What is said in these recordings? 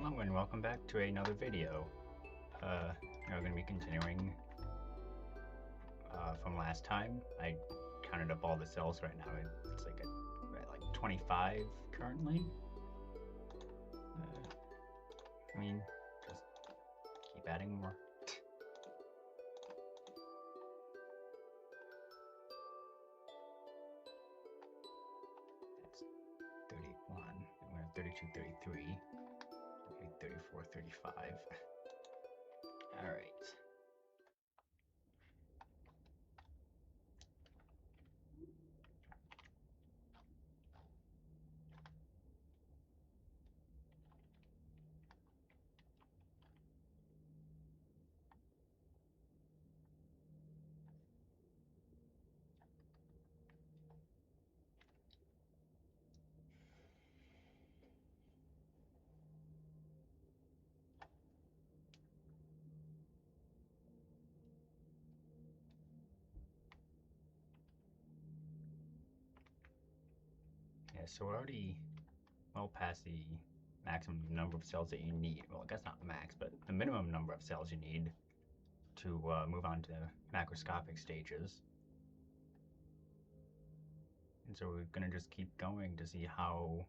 Hello and welcome back to another video. We're going to be continuing from last time. I counted up all the cells right now. It's like like 25 currently. I mean, just keep adding more. That's 31, and we're at 32, 33, 34, 35. All right. Yeah, so we're already well past the maximum number of cells that you need. Well, I guess not max, but the minimum number of cells you need to move on to macroscopic stages. And so we're going to just keep going to see how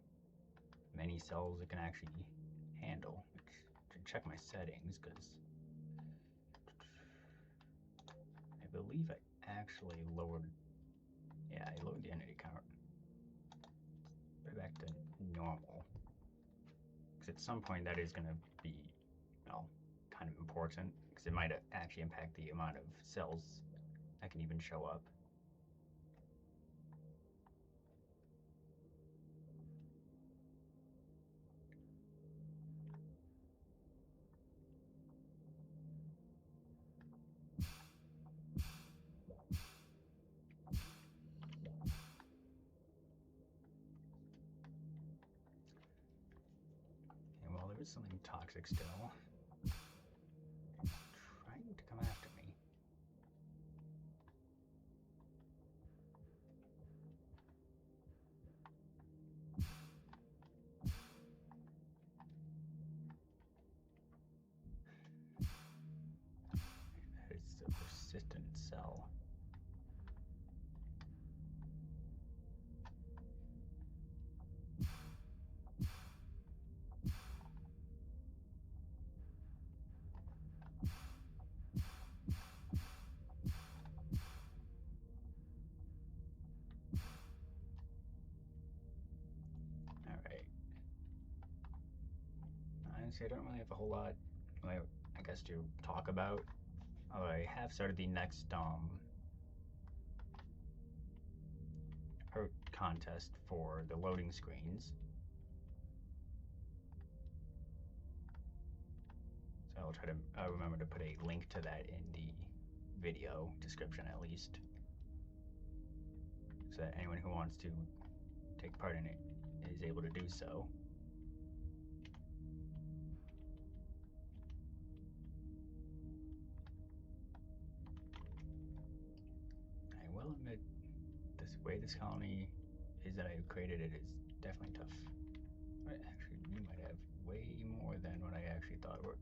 many cells it can actually handle. To check my settings, because I believe I actually lowered, yeah, I lowered the entity count right back to normal. Because at some point that is going to be, well, kind of important, because it might actually impact the amount of cells that can even show up. And well, there is something toxic still. It's trying to come after me. It's a persistent cell. Alright. Honestly, I don't really have a whole lot, I guess, to talk about. Although I have started the next art contest for the loading screens. So I'll try to remember to put a link to that in the video description at least, so that anyone who wants to take part in it is able to do so. I will admit, this way this colony is that I've created it is definitely tough. But actually, we might have way more than what I actually thought were.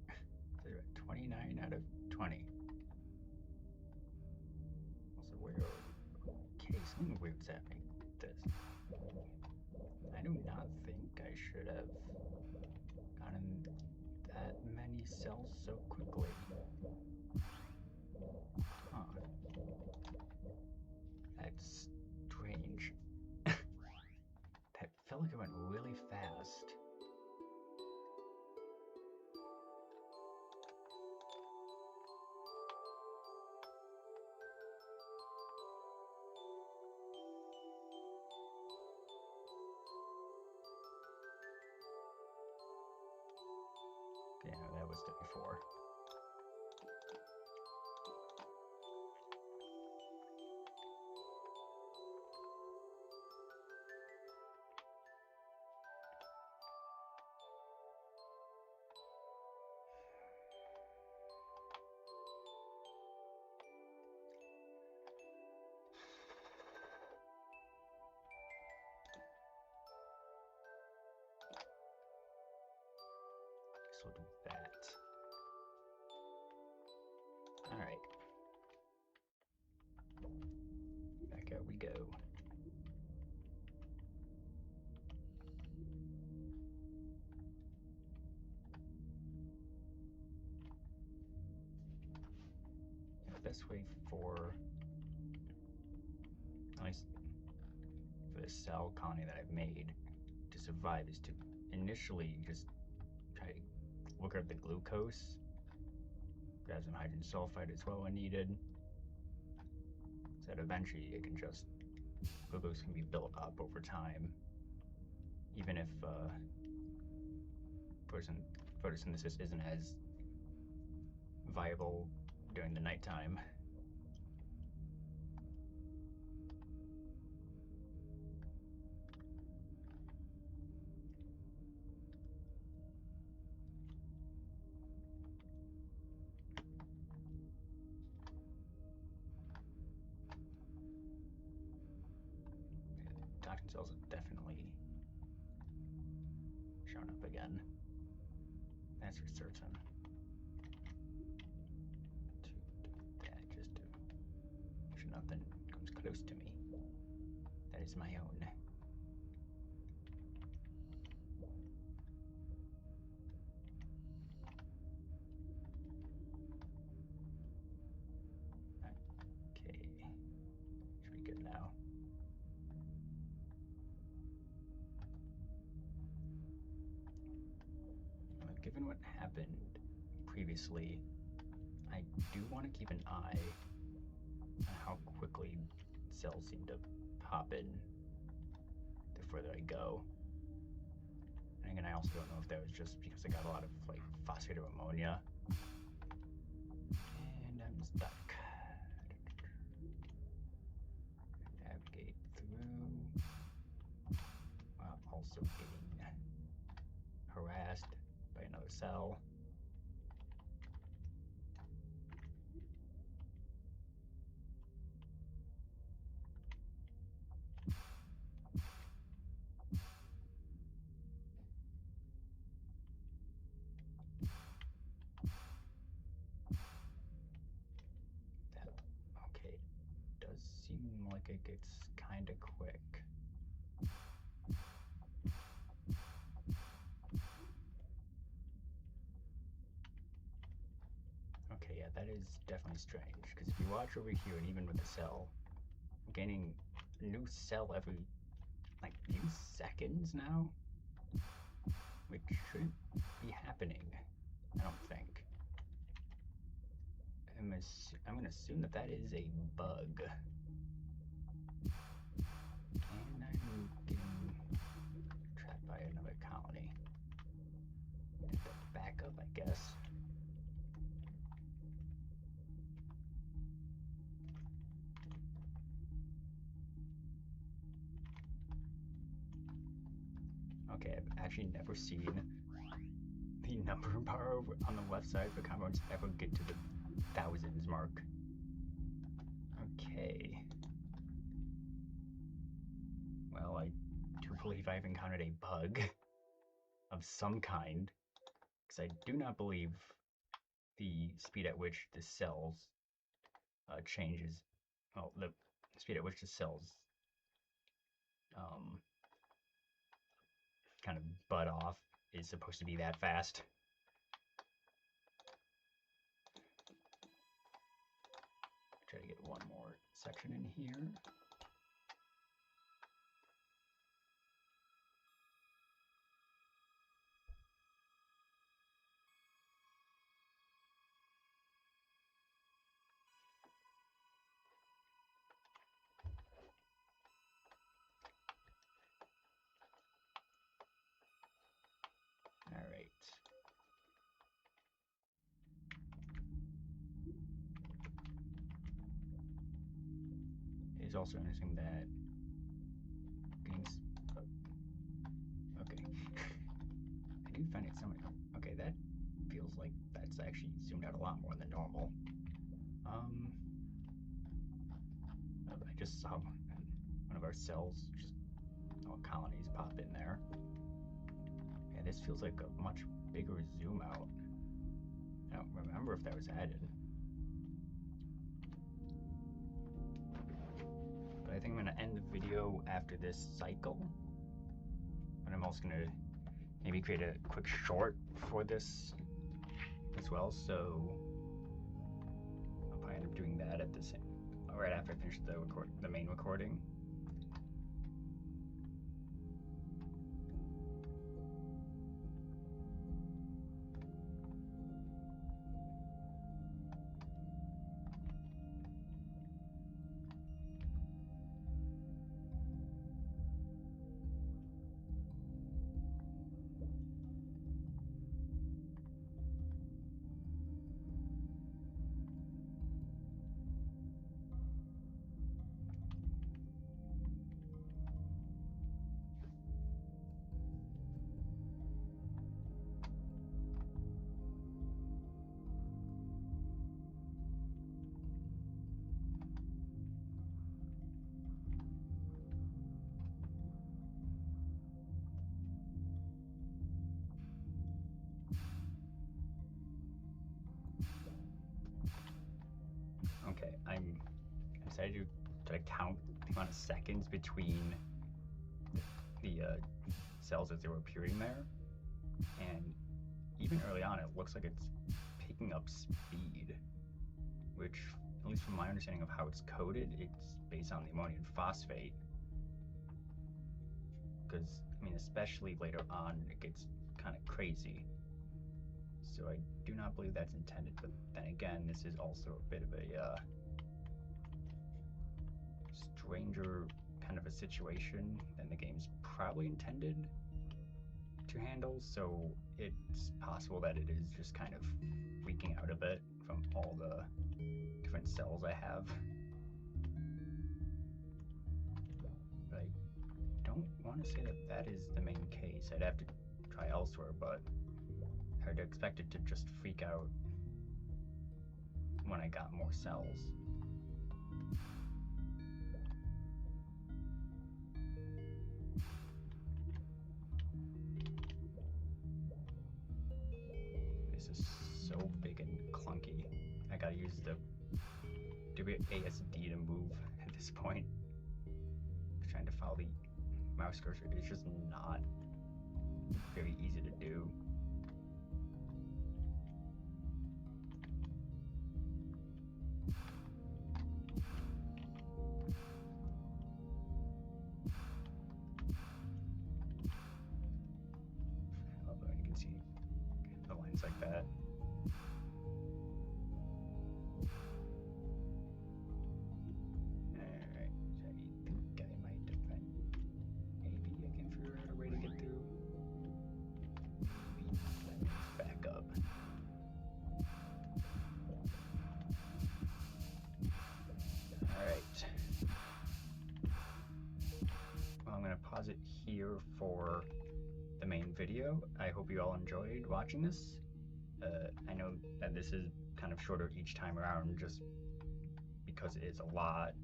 So we're at 29 out of 20. Also, where okay, something weird's happening with this. I do not think I should have gotten that many cells so quickly. Huh. That's strange. That felt like it went really fast. Yeah, that was before. also do that. Alright. Back out we go. The best way for, at least for the cell colony that I've made to survive, is to initially just try to look at the glucose, grab some hydrogen sulfide as well when needed, so that eventually it can just, glucose can be built up over time, even if photosynthesis isn't as viable during the nighttime. Toxin cells have definitely shown up again. That's for certain. To do that, just to make sure nothing comes close to me. That is my own. Okay, should be good now. Given what happened previously, I do want to keep an eye on how quickly cells seem to pop in the further I go. And again, I also don't know if that was just because I got a lot of like phosphate or ammonia. And I'm stuck. Navigate through while also getting harassed by another cell. Okay, does seem like it gets kind of quick. Okay, yeah, that is definitely strange, because if you watch over here, and even with the cell, I'm gaining a new cell every, like, few seconds now? Which shouldn't be happening, I don't think. I'm going to assume that that is a bug. And I'm getting trapped by another colony. I have to back up, I guess. Okay, I've actually never seen the number bar on the left side of the compounds ever get to the thousands mark. Okay. Well, I do believe I've encountered a bug of some kind, because I do not believe the speed at which the cells changes, well, the speed at which the cells kind of bud off is supposed to be that fast. Try to get one more section in here. All right. It is also interesting that games. Okay. I do find it somewhat. Okay, that feels like that's actually zoomed out a lot more than normal. I just saw one of our cells, just all colonies pop in there. Yeah, this feels like a much bigger zoom out. I don't remember if that was added. But I think I'm going to end the video after this cycle. But I'm also going to maybe create a quick short for this as well. So I'll probably end up doing that at the same, right after I finish the main recording. Okay, I decided to count the amount of seconds between the cells as they were appearing there, and even early on it looks like it's picking up speed, which, at least from my understanding of how it's coded, it's based on the ammonium phosphate. Because, I mean, especially later on, it gets kind of crazy. So I do not believe that's intended, but then again, this is also a bit of a stranger kind of a situation than the game's probably intended to handle, so it's possible that it is just kind of freaking out a bit from all the different cells I have. But I don't want to say that that is the main case. I'd have to try elsewhere, but I'd expect it to just freak out when I got more cells. This is so big and clunky. I gotta use the WASD to move at this point. Trying to follow the mouse cursor is just not very easy to do. Although you can see the lines like that. Alright, so I think I might have been, maybe I can figure out a way to get through. Maybe let me back up. Alright. Well, I'm going to pause it here for the main video. I hope you all enjoyed watching this. I know that this is kind of shorter each time around just because it is a lot.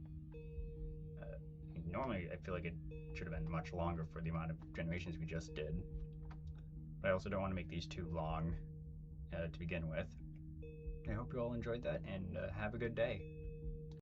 Normally I feel like it should have been much longer for the amount of generations we just did. But I also don't want to make these too long to begin with. I hope you all enjoyed that, and have a good day.